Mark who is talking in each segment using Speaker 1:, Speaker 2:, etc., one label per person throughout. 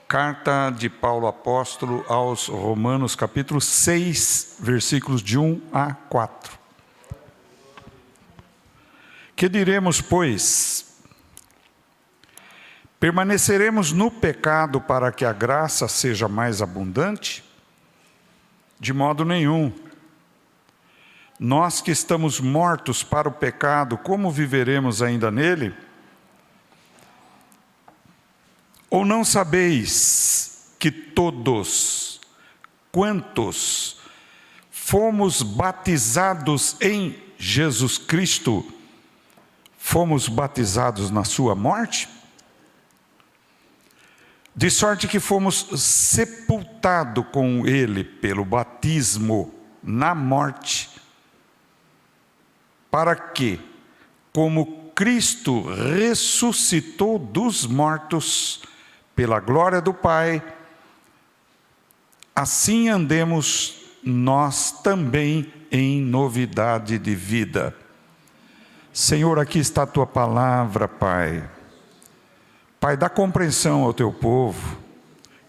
Speaker 1: Carta de Paulo Apóstolo aos Romanos, capítulo 6, versículos de 1 a 4. Que diremos, pois? Permaneceremos no pecado para que a graça seja mais abundante? De modo nenhum. Nós que estamos mortos para o pecado, como viveremos ainda nele? Ou não sabeis que todos, quantos fomos batizados em Jesus Cristo, fomos batizados na sua morte? De sorte que fomos sepultados com ele pelo batismo na morte, para que, como Cristo ressuscitou dos mortos pela glória do Pai, assim andemos nós também em novidade de vida. Senhor, aqui está a tua palavra, Pai. Pai, dá compreensão ao teu povo,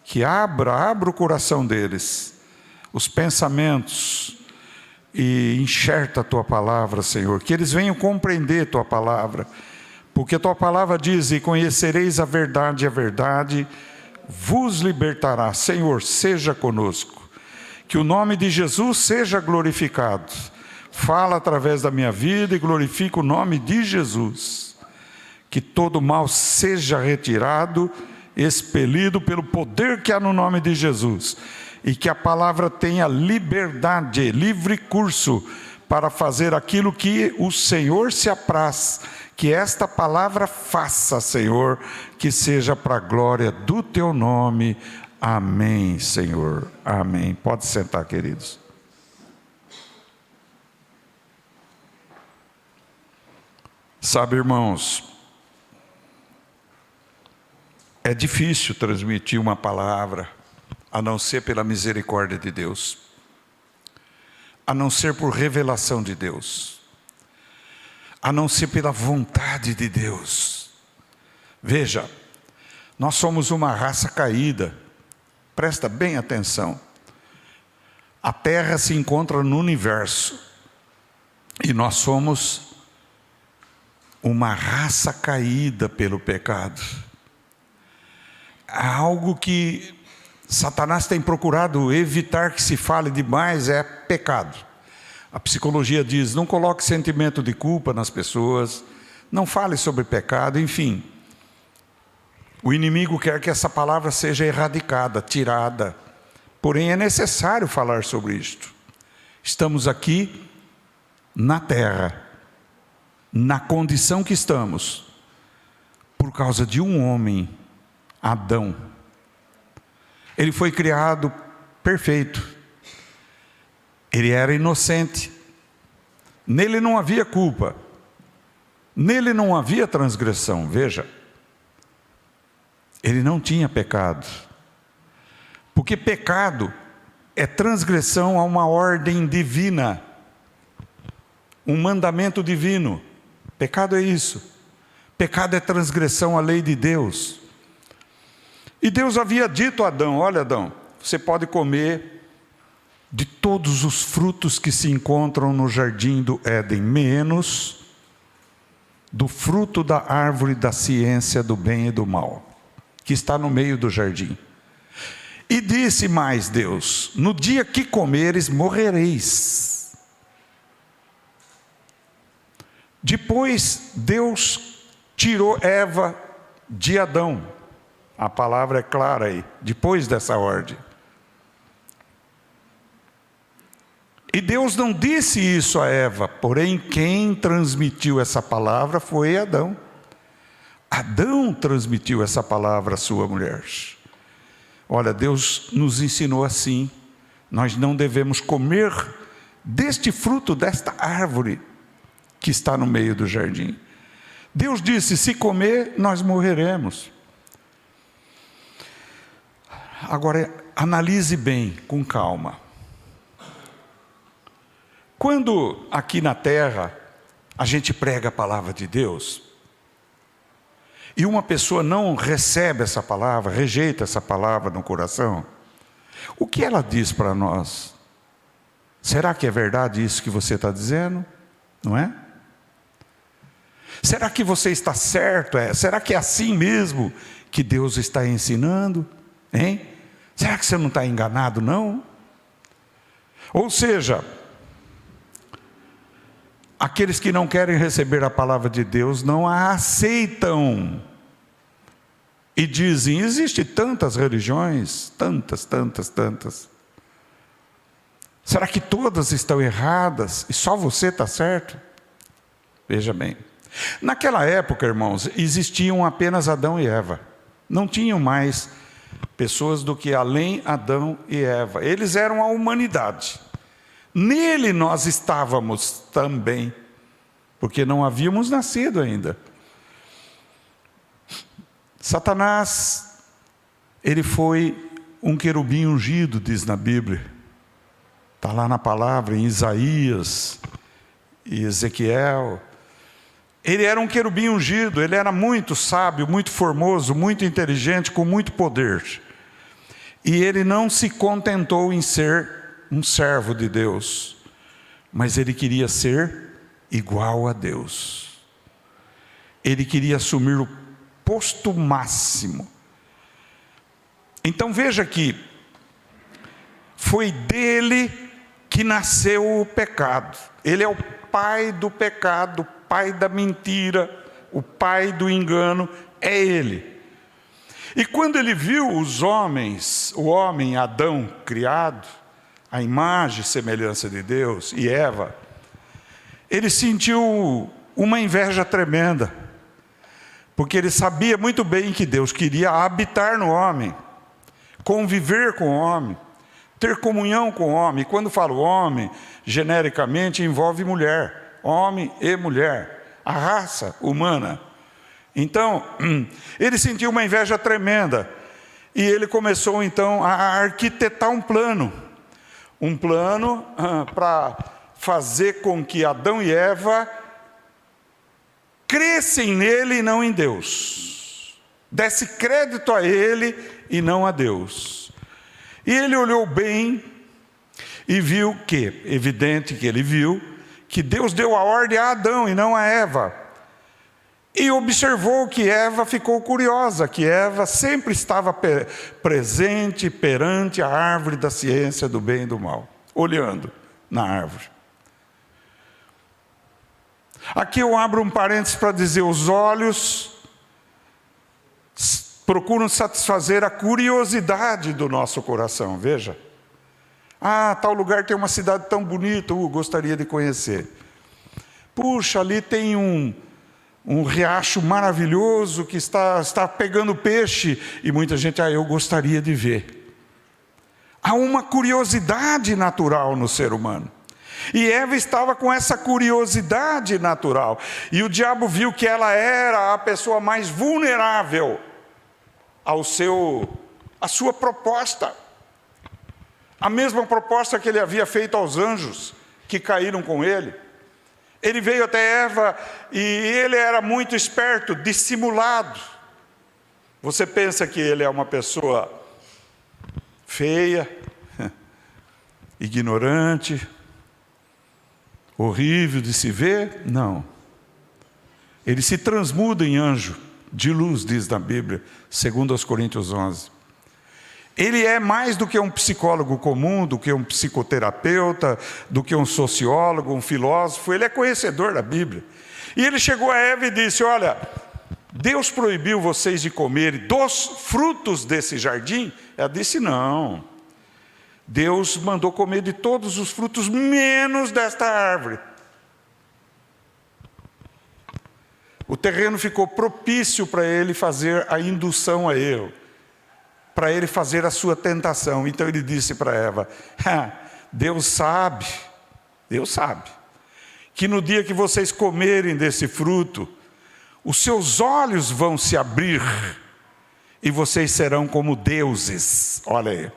Speaker 1: que abra o coração deles, os pensamentos, e enxerta a tua palavra, Senhor, que eles venham compreender tua palavra, porque a tua palavra diz: e conhecereis a verdade vos libertará. Senhor, seja conosco, que o nome de Jesus seja glorificado. Fala através da minha vida e glorifica o nome de Jesus. Que todo mal seja retirado, expelido pelo poder que há no nome de Jesus. E que a palavra tenha liberdade, livre curso, para fazer aquilo que o Senhor se apraz. Que esta palavra faça, Senhor, que seja para a glória do teu nome. Amém, Senhor. Amém. Pode sentar, queridos. Sabe, irmãos, é difícil transmitir uma palavra, a não ser pela misericórdia de Deus, a não ser por revelação de Deus, a não ser pela vontade de Deus. Veja, nós somos uma raça caída, presta bem atenção. A Terra se encontra no universo, e nós somos uma raça caída pelo pecado. Há algo que Satanás tem procurado evitar que se fale demais, é pecado. A psicologia diz: não coloque sentimento de culpa nas pessoas, não fale sobre pecado, enfim. O inimigo quer que essa palavra seja erradicada, tirada. Porém, é necessário falar sobre isto. Estamos aqui na terra, na condição que estamos, por causa de um homem, Adão. Ele foi criado perfeito. Ele era inocente. Nele não havia culpa. Nele não havia transgressão. Veja, ele não tinha pecado. Porque pecado é transgressão a uma ordem divina, um mandamento divino. Pecado é isso. Pecado é transgressão à lei de Deus. E Deus havia dito a Adão: olha, Adão, você pode comer de todos os frutos que se encontram no jardim do Éden, menos do fruto da árvore da ciência do bem e do mal, que está no meio do jardim. E disse mais Deus: no dia que comeres, morrereis. Depois Deus tirou Eva de Adão. A palavra é clara aí, depois dessa ordem. E Deus não disse isso a Eva, porém quem transmitiu essa palavra foi Adão. Adão transmitiu essa palavra à sua mulher. Olha, Deus nos ensinou assim: nós não devemos comer deste fruto, desta árvore que está no meio do jardim. Deus disse: se comer, nós morreremos. Agora, analise bem, com calma. Quando aqui na terra a gente prega a palavra de Deus, e uma pessoa não recebe essa palavra, rejeita essa palavra no coração, o que ela diz para nós? Será que é verdade isso que você está dizendo? Não é? Será que você está certo? Será que é assim mesmo que Deus está ensinando? Hein? Será que você não está enganado, não? Ou seja, aqueles que não querem receber a palavra de Deus não a aceitam. E dizem, existem tantas religiões, tantas. Será que todas estão erradas e só você está certo? Veja bem, naquela época, irmãos, existiam apenas Adão e Eva. Não tinham mais pessoas do que além Adão e Eva. Eles eram a humanidade. Nele nós estávamos também, porque não havíamos nascido ainda. Satanás, ele foi um querubim ungido, diz na Bíblia. Está lá na palavra, em Isaías e Ezequiel. Ele era um querubim ungido, ele era muito sábio, muito formoso, muito inteligente, com muito poder. E ele não se contentou em ser um servo de Deus, mas ele queria ser igual a Deus. Ele queria assumir o posto máximo. Então veja que foi dele que nasceu o pecado. Ele é o pai do pecado, o pai da mentira, o pai do engano, é ele. E quando ele viu os homens, o homem Adão criado, a imagem e semelhança de Deus, e Eva, ele sentiu uma inveja tremenda, porque ele sabia muito bem que Deus queria habitar no homem, conviver com o homem, ter comunhão com o homem. E quando falo homem, genericamente envolve mulher, homem e mulher, a raça humana. Então, ele sentiu uma inveja tremenda, e ele começou então a arquitetar um plano para fazer com que Adão e Eva crescem nele e não em Deus, desse crédito a ele e não a Deus. E ele olhou bem e viu que, evidente que ele viu, que Deus deu a ordem a Adão e não a Eva. E observou que Eva ficou curiosa, que Eva sempre estava presente perante a árvore da ciência do bem e do mal, olhando na árvore. Aqui eu abro um parênteses para dizer, os olhos procuram satisfazer a curiosidade do nosso coração, veja. Tal lugar tem uma cidade tão bonita, gostaria de conhecer. Puxa, ali tem um riacho maravilhoso que está pegando peixe, e muita gente, eu gostaria de ver. Há uma curiosidade natural no ser humano. E Eva estava com essa curiosidade natural, e o diabo viu que ela era a pessoa mais vulnerável à sua proposta. A mesma proposta que ele havia feito aos anjos que caíram com ele. Ele veio até Eva e ele era muito esperto, dissimulado. Você pensa que ele é uma pessoa feia, ignorante, horrível de se ver? Não. Ele se transmuda em anjo de luz, diz na Bíblia, segundo aos Coríntios 11. Ele é mais do que um psicólogo comum, do que um psicoterapeuta, do que um sociólogo, um filósofo. Ele é conhecedor da Bíblia. E ele chegou a Eva e disse, olha, Deus proibiu vocês de comerem dos frutos desse jardim? Ela disse, não. Deus mandou comer de todos os frutos, menos desta árvore. O terreno ficou propício para ele fazer a indução a erro, para ele fazer a sua tentação. Então ele disse para Eva, Deus sabe, que no dia que vocês comerem desse fruto, os seus olhos vão se abrir, e vocês serão como deuses. Olha aí.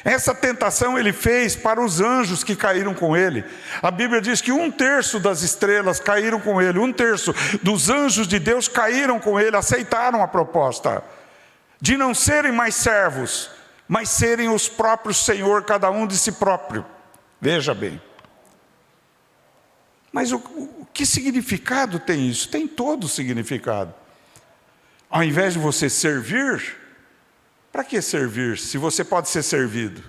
Speaker 1: Essa tentação ele fez para os anjos que caíram com ele. A Bíblia diz que 1/3 das estrelas caíram com ele, 1/3 dos anjos de Deus caíram com ele, aceitaram a proposta de não serem mais servos, mas serem os próprios Senhor, cada um de si próprio. Veja bem. Mas que significado tem isso? Tem todo significado. Ao invés de você servir, para que servir se você pode ser servido?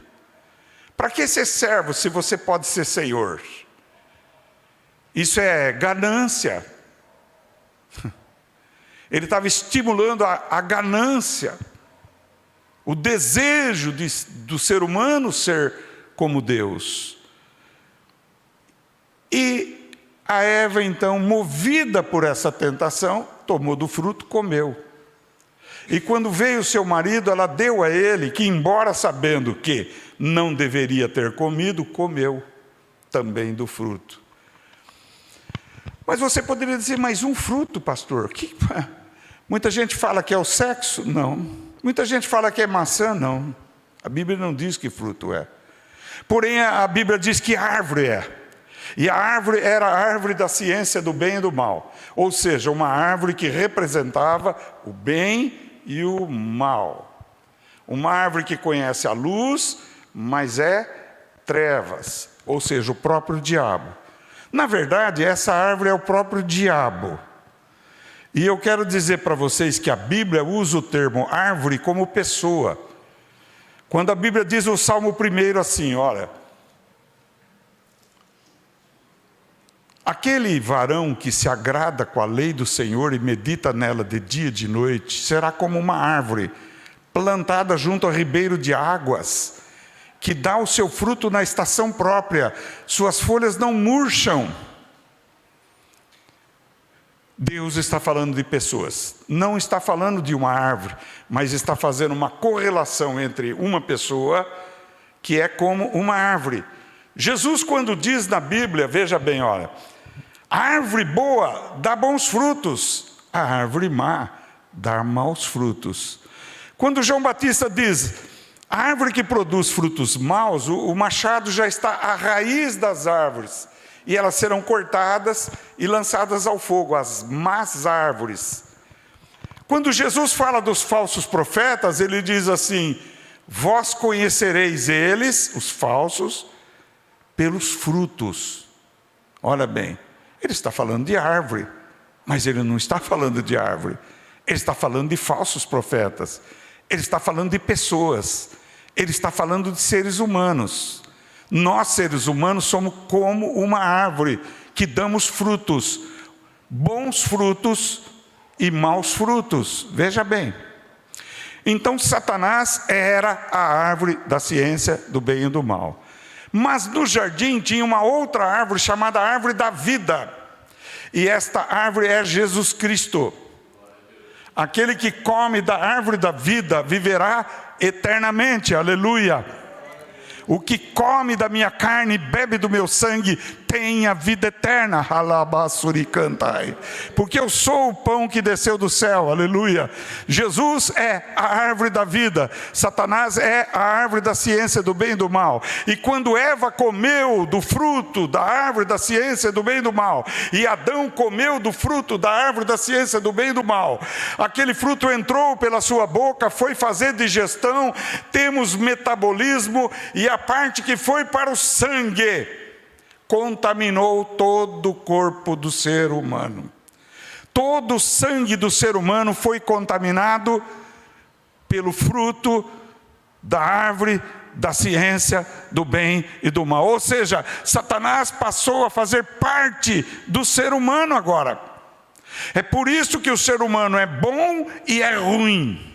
Speaker 1: Para que ser servo se você pode ser senhor? Isso é ganância. Ele estava estimulando a ganância, o desejo do ser humano ser como Deus. E a Eva, então, movida por essa tentação, tomou do fruto, comeu. E quando veio seu marido, ela deu a ele, que embora sabendo que não deveria ter comido, comeu também do fruto. Mas você poderia dizer, mas um fruto, pastor? Muita gente fala que é o sexo? Não. Muita gente fala que é maçã? Não. A Bíblia não diz que fruto é. Porém, a Bíblia diz que árvore é. E a árvore era a árvore da ciência do bem e do mal. Ou seja, uma árvore que representava o bem e o mal. Uma árvore que conhece a luz, mas é trevas, ou seja, o próprio diabo. Na verdade, essa árvore é o próprio diabo. E eu quero dizer para vocês que a Bíblia usa o termo árvore como pessoa. Quando a Bíblia diz o Salmo 1 assim, olha: aquele varão que se agrada com a lei do Senhor e medita nela de dia e de noite, será como uma árvore plantada junto ao ribeiro de águas, que dá o seu fruto na estação própria, suas folhas não murcham. Deus está falando de pessoas, não está falando de uma árvore, mas está fazendo uma correlação entre uma pessoa que é como uma árvore. Jesus, quando diz na Bíblia, veja bem, olha: a árvore boa dá bons frutos, a árvore má dá maus frutos. Quando João Batista diz, a árvore que produz frutos maus, o machado já está à raiz das árvores, e elas serão cortadas e lançadas ao fogo, as más árvores. Quando Jesus fala dos falsos profetas, ele diz assim: vós conhecereis eles, os falsos, pelos frutos. Olha bem, ele está falando de árvore, mas ele não está falando de árvore. Ele está falando de falsos profetas. Ele está falando de pessoas. Ele está falando de seres humanos. Nós, seres humanos, somos como uma árvore que damos frutos, bons frutos e maus frutos. Veja bem. Então, Satanás era a árvore da ciência do bem e do mal. Mas no jardim tinha uma outra árvore chamada árvore da vida. E esta árvore é Jesus Cristo. Aquele que come da árvore da vida viverá eternamente. Aleluia. O que come da minha carne e bebe do meu sangue tem a vida eterna. Porque eu sou o pão que desceu do céu. Aleluia. Jesus é a árvore da vida. Satanás é a árvore da ciência do bem e do mal. E quando Eva comeu do fruto da árvore da ciência do bem e do mal, e Adão comeu do fruto da árvore da ciência do bem e do mal, aquele fruto entrou pela sua boca, foi fazer digestão, temos metabolismo, e a parte que foi para o sangue contaminou todo o corpo do ser humano. Todo o sangue do ser humano foi contaminado pelo fruto da árvore da ciência do bem e do mal. Ou seja, Satanás passou a fazer parte do ser humano agora. É por isso que o ser humano é bom e é ruim.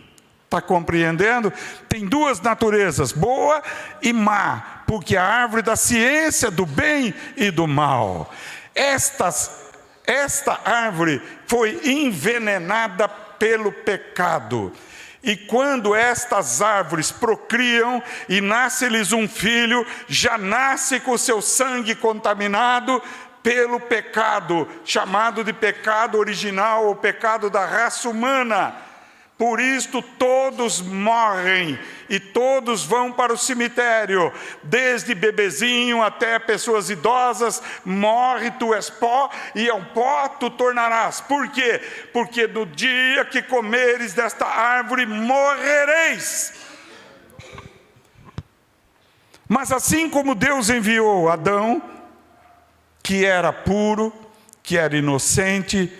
Speaker 1: Está compreendendo? Tem duas naturezas, boa e má, porque a árvore da ciência do bem e do mal. Esta árvore foi envenenada pelo pecado. E quando estas árvores procriam e nasce-lhes um filho, já nasce com seu sangue contaminado pelo pecado, chamado de pecado original, ou pecado da raça humana. Por isto todos morrem e todos vão para o cemitério, desde bebezinho até pessoas idosas. Morre, tu és pó, e ao pó tu tornarás. Por quê? Porque no dia que comeres desta árvore morrereis. Mas assim como Deus enviou Adão, que era puro, que era inocente,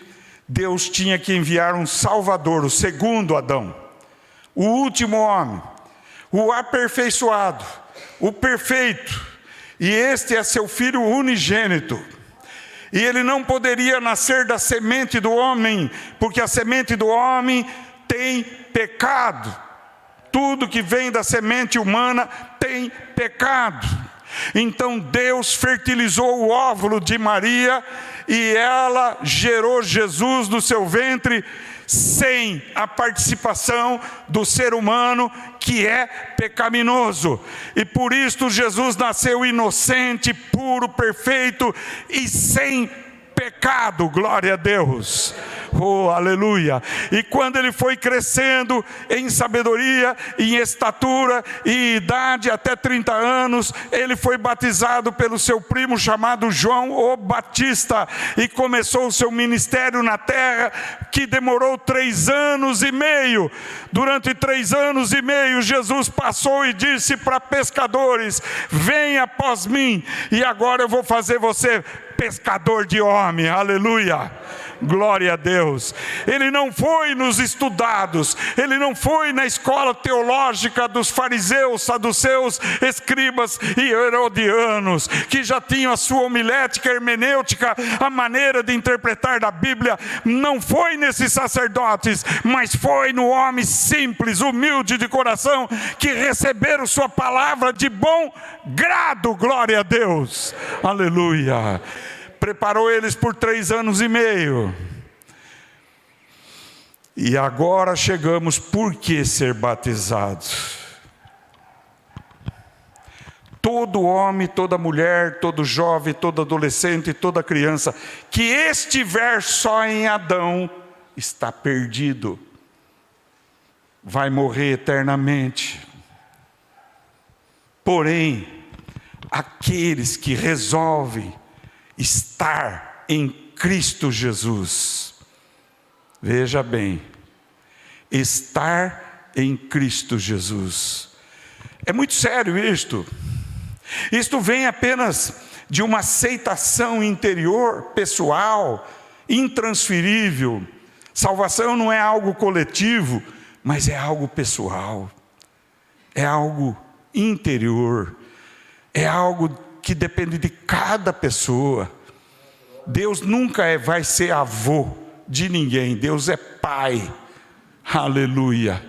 Speaker 1: Deus tinha que enviar um Salvador, o segundo Adão, o último homem, o aperfeiçoado, o perfeito, e este é seu Filho unigênito. E ele não poderia nascer da semente do homem, porque a semente do homem tem pecado. Tudo que vem da semente humana tem pecado. Então Deus fertilizou o óvulo de Maria e ela gerou Jesus no seu ventre, sem a participação do ser humano, que é pecaminoso. E por isso Jesus nasceu inocente, puro, perfeito e sem pecado. Glória a Deus. Oh, aleluia. E quando ele foi crescendo em sabedoria, em estatura e idade até 30 anos, ele foi batizado pelo seu primo chamado João o Batista, e começou o seu ministério na terra, que demorou 3 anos e meio. Durante 3 anos e meio, Jesus passou e disse para pescadores: venha após mim, e agora eu vou fazer você pescador de homem. Aleluia. Glória a Deus. Ele não foi nos estudados, ele não foi na escola teológica dos fariseus, saduceus, escribas e herodianos, que já tinham a sua homilética, hermenêutica, a maneira de interpretar da Bíblia. Não foi nesses sacerdotes, mas foi no homem simples, humilde de coração, que receberam sua palavra de bom grado. Glória a Deus. Aleluia. Preparou eles por 3 anos e meio. E agora chegamos, por que ser batizados? Todo homem, toda mulher, todo jovem, todo adolescente, toda criança que estiver só em Adão está perdido, vai morrer eternamente. Porém, aqueles que resolvem estar em Cristo Jesus, veja bem, estar em Cristo Jesus, é muito sério isto. Isto vem apenas de uma aceitação interior, pessoal, intransferível. Salvação não é algo coletivo, mas é algo pessoal, é algo interior, é algo que depende de cada pessoa. Deus nunca vai ser avô de ninguém, Deus é pai. Aleluia.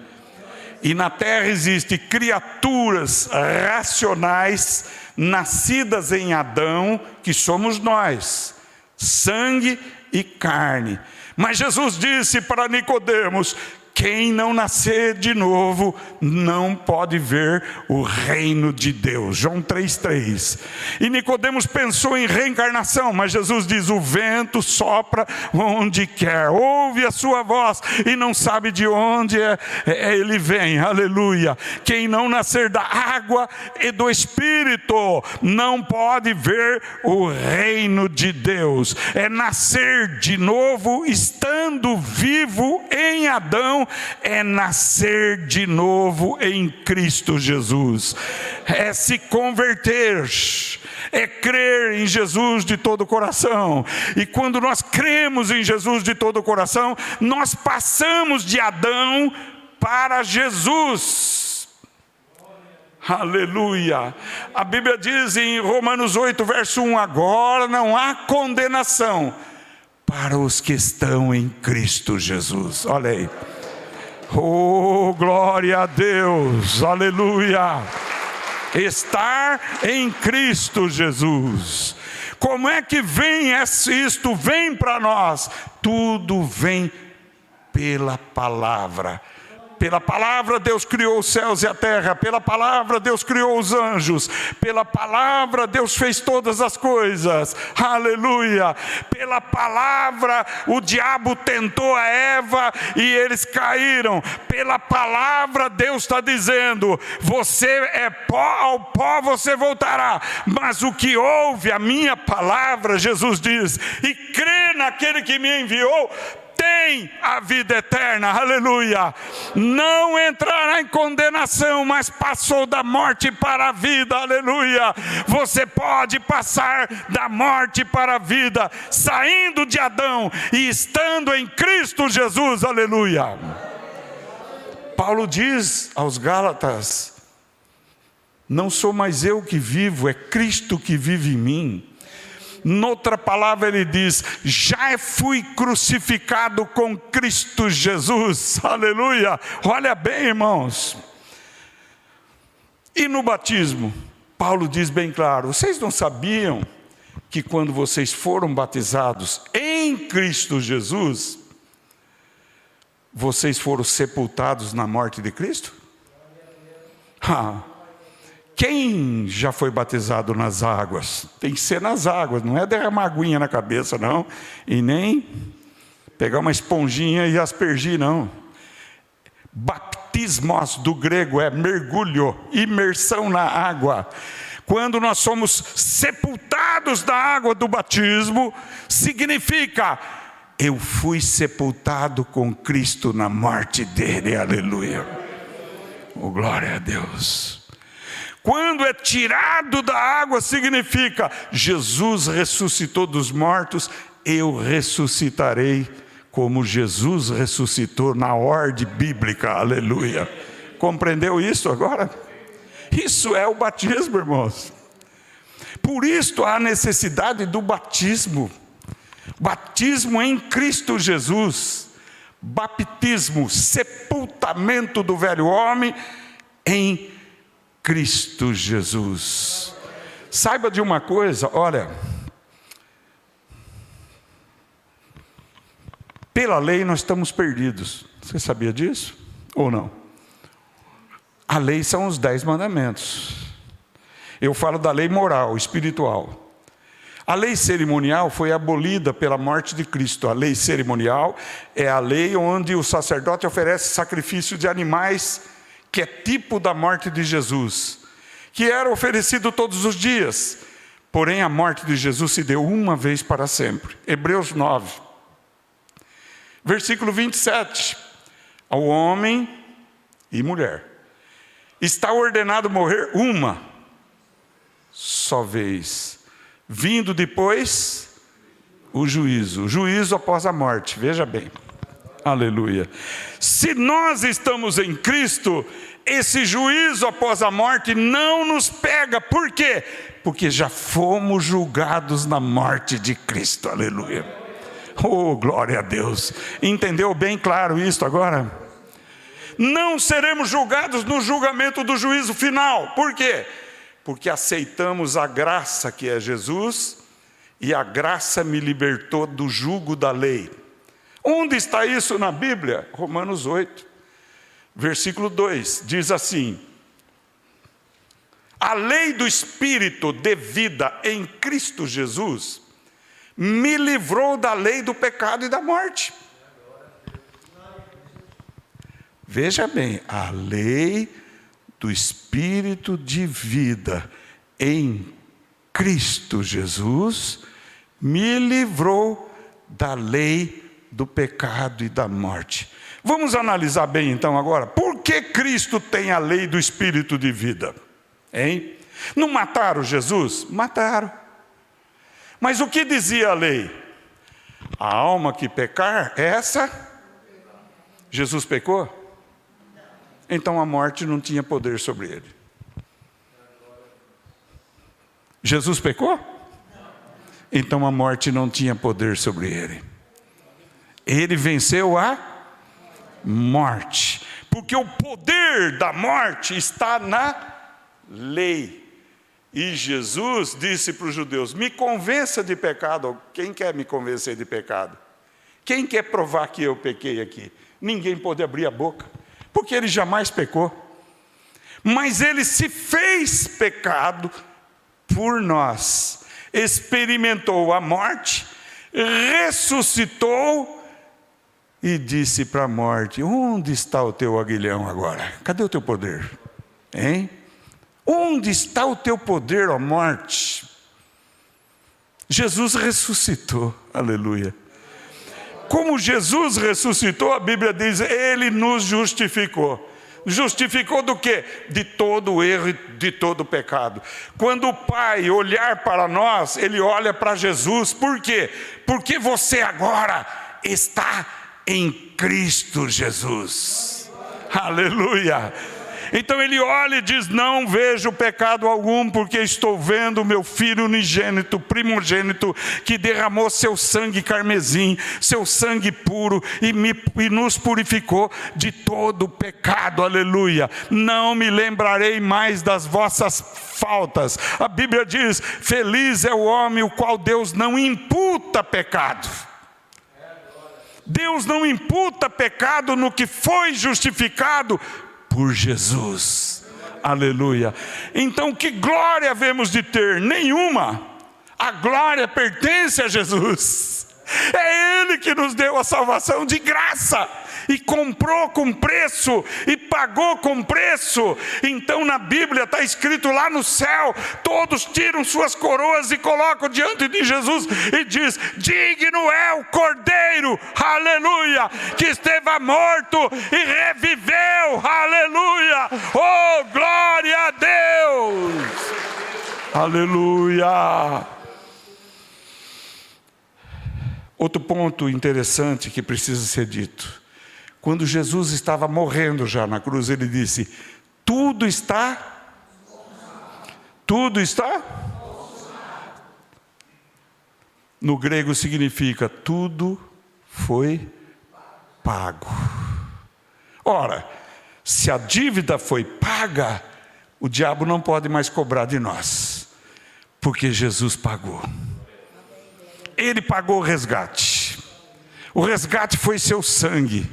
Speaker 1: E na terra existem criaturas racionais, nascidas em Adão, que somos nós, sangue e carne. Mas Jesus disse para Nicodemos: quem não nascer de novo não pode ver o reino de Deus. João 3,3. E Nicodemos pensou em reencarnação, mas Jesus diz: o vento sopra onde quer, ouve a sua voz e não sabe de onde ele vem. Aleluia. Quem não nascer da água e do Espírito não pode ver o reino de Deus. É nascer de novo, estando vivo em Adão, é nascer de novo em Cristo Jesus, é se converter, é crer em Jesus de todo o coração. E quando nós cremos em Jesus de todo o coração, nós passamos de Adão para Jesus. Aleluia. A Bíblia diz em Romanos 8, verso 1: agora não há condenação para os que estão em Cristo Jesus. Olha aí. Oh, glória a Deus, aleluia. Estar em Cristo Jesus. Como é que vem isto? Vem para nós. Tudo vem pela palavra, Pela palavra Deus criou os céus e a terra, pela palavra Deus criou os anjos, pela palavra Deus fez todas as coisas, aleluia. Pela palavra o diabo tentou a Eva e eles caíram. Pela palavra Deus está dizendo: você é pó, ao pó você voltará, mas o que ouve a minha palavra, Jesus diz, e crê naquele que me enviou, tem a vida eterna, aleluia. Não entrará em condenação, mas passou da morte para a vida, aleluia. Você pode passar da morte para a vida, saindo de Adão e estando em Cristo Jesus, aleluia. Paulo diz aos Gálatas: não sou mais eu que vivo, é Cristo que vive em mim. Noutra palavra ele diz: já fui crucificado com Cristo Jesus, aleluia. Olha bem, irmãos. E no batismo, Paulo diz bem claro: vocês não sabiam que quando vocês foram batizados em Cristo Jesus, vocês foram sepultados na morte de Cristo? Quem já foi batizado nas águas? Tem que ser nas águas, não é derramar aguinha na cabeça, não. E nem pegar uma esponjinha e aspergir, não. Baptismos do grego é mergulho, imersão na água. Quando nós somos sepultados na água do batismo, significa: eu fui sepultado com Cristo na morte dele, aleluia. Oh, glória a Deus. Quando é tirado da água, significa: Jesus ressuscitou dos mortos, eu ressuscitarei como Jesus ressuscitou na ordem bíblica, aleluia. Compreendeu isso agora? Isso é o batismo, irmãos. Por isso há necessidade do batismo. Batismo em Cristo Jesus. Baptismo, sepultamento do velho homem em Cristo Jesus. Saiba de uma coisa, olha, pela lei nós estamos perdidos. Você sabia disso? Ou não? A lei são os 10 mandamentos. Eu falo da lei moral, espiritual. A lei cerimonial foi abolida pela morte de Cristo. A lei cerimonial é a lei onde o sacerdote oferece sacrifício de animais, que é tipo da morte de Jesus, que era oferecido todos os dias. Porém, a morte de Jesus se deu uma vez para sempre. Hebreus 9, versículo 27. Ao homem e mulher está ordenado morrer uma só vez, vindo depois o juízo após a morte. Veja bem, aleluia. Se nós estamos em Cristo, esse juízo após a morte não nos pega. Por quê? Porque já fomos julgados na morte de Cristo, aleluia. Oh, glória a Deus. Entendeu bem claro isso agora? Não seremos julgados no julgamento do juízo final. Por quê? Porque aceitamos a graça que é Jesus, e a graça me libertou do jugo da lei. Onde está isso na Bíblia? Romanos 8, versículo 2, diz assim: a lei do Espírito de vida em Cristo Jesus me livrou da lei do pecado e da morte. Veja bem, a lei do Espírito de vida em Cristo Jesus me livrou da lei do pecado e da morte. Vamos analisar bem então agora, por que Cristo tem a lei do Espírito de vida? Hein? Não mataram Jesus? Mataram. Mas o que dizia a lei? A alma que pecar, essa... Jesus pecou? Então a morte não tinha poder sobre ele. Jesus pecou? Então a morte não tinha poder sobre ele. Ele venceu a morte, porque o poder da morte está na lei. E Jesus disse para os judeus: me convença de pecado. Quem quer me convencer de pecado? Quem quer provar que eu pequei aqui? Ninguém pode abrir a boca. porque ele jamais pecou. Mas ele se fez pecado por nós, experimentou a morte, ressuscitou e disse para a morte: onde está o teu aguilhão agora? Cadê o teu poder? Hein? Onde está o teu poder, ó morte? Jesus ressuscitou, aleluia. Como Jesus ressuscitou, a Bíblia diz, ele nos justificou. Justificou do quê? De todo o erro e de todo o pecado. Quando o Pai olhar para nós, Ele olha para Jesus. Por quê? Porque você agora está em Cristo Jesus. Aleluia. Então ele olha e diz: não vejo pecado algum, porque estou vendo o meu Filho unigênito, primogênito, que derramou seu sangue carmesim, seu sangue puro, e nos purificou de todo o pecado, aleluia. Não me lembrarei mais das vossas faltas. A Bíblia diz: feliz é o homem o qual Deus não imputa pecado. Deus não imputa pecado no que foi justificado por Jesus, aleluia. Então que glória havemos de ter? Nenhuma. A glória pertence a Jesus. É Ele que nos deu a salvação de graça, e comprou com preço, e pagou com preço. Então na Bíblia está escrito lá no céu, todos tiram suas coroas e colocam diante de Jesus e diz: digno é o Cordeiro, aleluia, que esteve morto e reviveu, aleluia. Oh, glória a Deus, aleluia. Outro ponto interessante que precisa ser dito: quando Jesus estava morrendo já na cruz, ele disse: tudo está? Tudo está? No grego significa: tudo foi pago. Ora, se a dívida foi paga, o diabo não pode mais cobrar de nós, porque Jesus pagou. Ele pagou o resgate. O resgate foi seu sangue,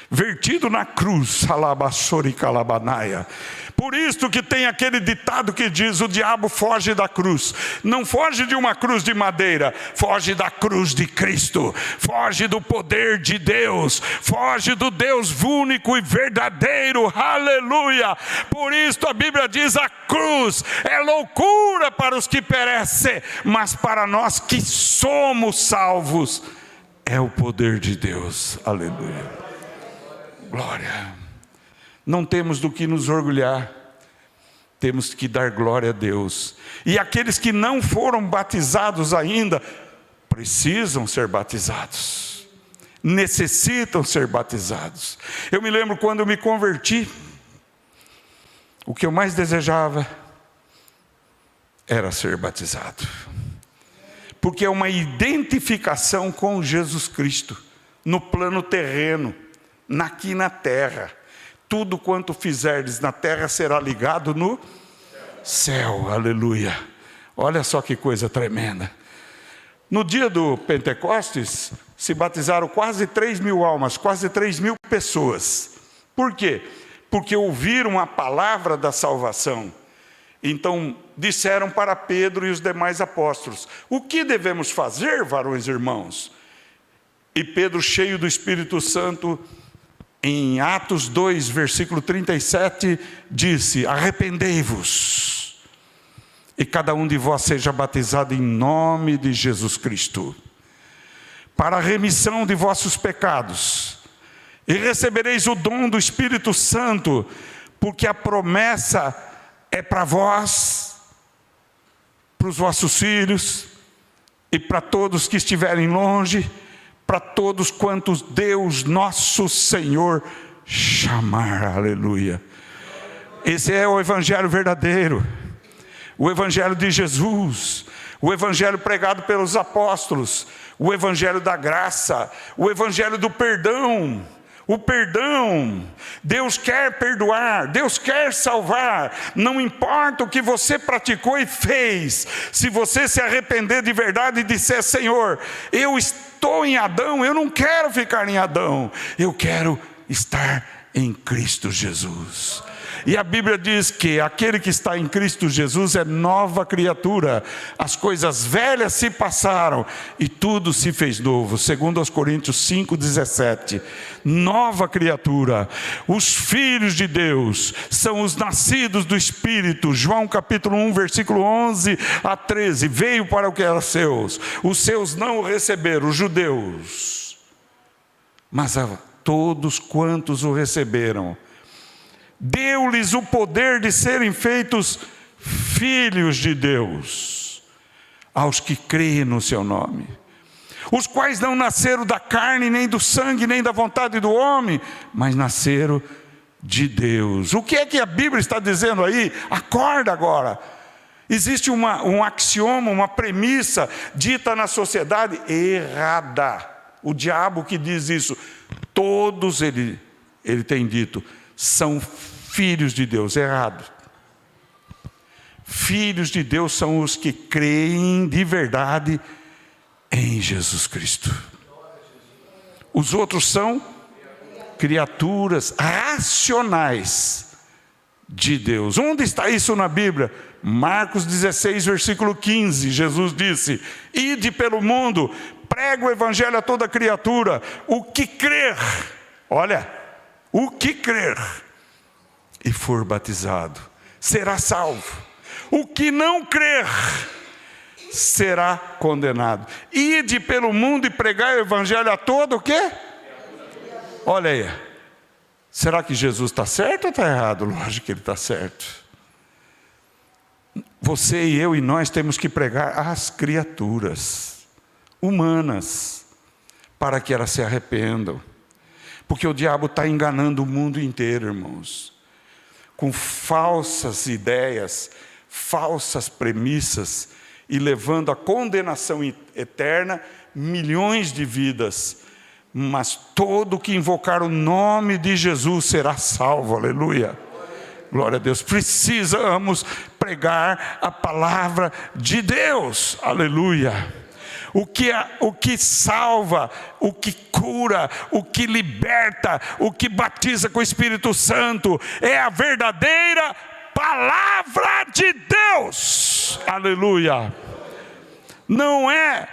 Speaker 1: vertido na cruz, alabassori calabanaia. Por isso que tem aquele ditado que diz: o diabo foge da cruz. Não foge de uma cruz de madeira, foge da cruz de Cristo, foge do poder de Deus, foge do Deus único e verdadeiro, aleluia. Por isso a Bíblia diz: a cruz é loucura para os que perecem, mas para nós que somos salvos é o poder de Deus, aleluia. Glória. Não temos do que nos orgulhar, temos que dar glória a Deus. E aqueles que não foram batizados ainda, precisam ser batizados, necessitam ser batizados. Eu me lembro quando eu me converti, o que eu mais desejava era ser batizado, porque é uma identificação com Jesus Cristo, no plano terreno, aqui na terra. Tudo quanto fizerdes na terra será ligado no céu, aleluia. Olha só que coisa tremenda. No dia do Pentecostes, se batizaram quase 3.000 almas, quase 3.000 pessoas. Por quê? Porque ouviram a palavra da salvação. Então disseram para Pedro e os demais apóstolos: o que devemos fazer, varões e irmãos? E Pedro, cheio do Espírito Santo, em Atos 2, versículo 37, disse: arrependei-vos, e cada um de vós seja batizado em nome de Jesus Cristo, para a remissão de vossos pecados, e recebereis o dom do Espírito Santo, porque a promessa é para vós, para os vossos filhos, e para todos que estiverem longe, para todos quantos Deus nosso Senhor chamar, aleluia. Esse é o evangelho verdadeiro, o evangelho de Jesus, o evangelho pregado pelos apóstolos, o evangelho da graça, o evangelho do perdão. O perdão, Deus quer perdoar, Deus quer salvar, não importa o que você praticou e fez. Se você se arrepender de verdade e disser: Senhor, eu estou em Adão, eu não quero ficar em Adão, eu quero estar em Cristo Jesus. E a Bíblia diz que aquele que está em Cristo Jesus é nova criatura. As coisas velhas se passaram e tudo se fez novo. Segundo aos Coríntios 5:17. Nova criatura. Os filhos de Deus são os nascidos do Espírito. João capítulo 1, versículo 11 a 13. Veio para o que era seus. Os seus não o receberam, os judeus. Mas a todos quantos o receberam, deu-lhes o poder de serem feitos filhos de Deus, aos que creem no seu nome, os quais não nasceram da carne, nem do sangue, nem da vontade do homem, mas nasceram de Deus. O que é que a Bíblia está dizendo aí? Acorda agora. Existe um axioma, uma premissa dita na sociedade errada. O diabo que diz isso, todos ele tem dito, são filhos de Deus. Errado. Filhos de Deus são os que creem de verdade em Jesus Cristo. Os outros são criaturas racionais de Deus. Onde está isso na Bíblia? Marcos 16, versículo 15. Jesus disse: ide pelo mundo, prega o evangelho a toda criatura. O que crer, olha, o que crer e for batizado será salvo. O que não crer será condenado. Ide pelo mundo e pregai o evangelho a todo o quê? Olha aí. Será que Jesus está certo ou está errado? Lógico que ele está certo. Você e eu e nós temos que pregar às criaturas humanas para que elas se arrependam. Porque o diabo está enganando o mundo inteiro, irmãos, com falsas ideias, falsas premissas, e levando à condenação eterna milhões de vidas. Mas todo que invocar o nome de Jesus será salvo, aleluia. Glória a Deus. Precisamos pregar a palavra de Deus, aleluia. O que salva, o que cura, o que liberta, o que batiza com o Espírito Santo é a verdadeira palavra de Deus, aleluia. Não é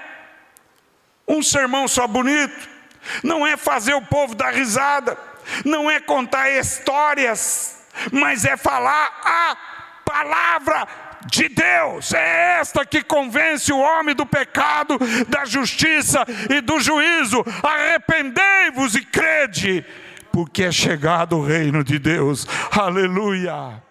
Speaker 1: um sermão só bonito, não é fazer o povo dar risada, não é contar histórias, mas é falar a palavra de Deus. É esta que convence o homem do pecado, da justiça e do juízo. Arrependei-vos e crede, porque é chegado o reino de Deus, aleluia.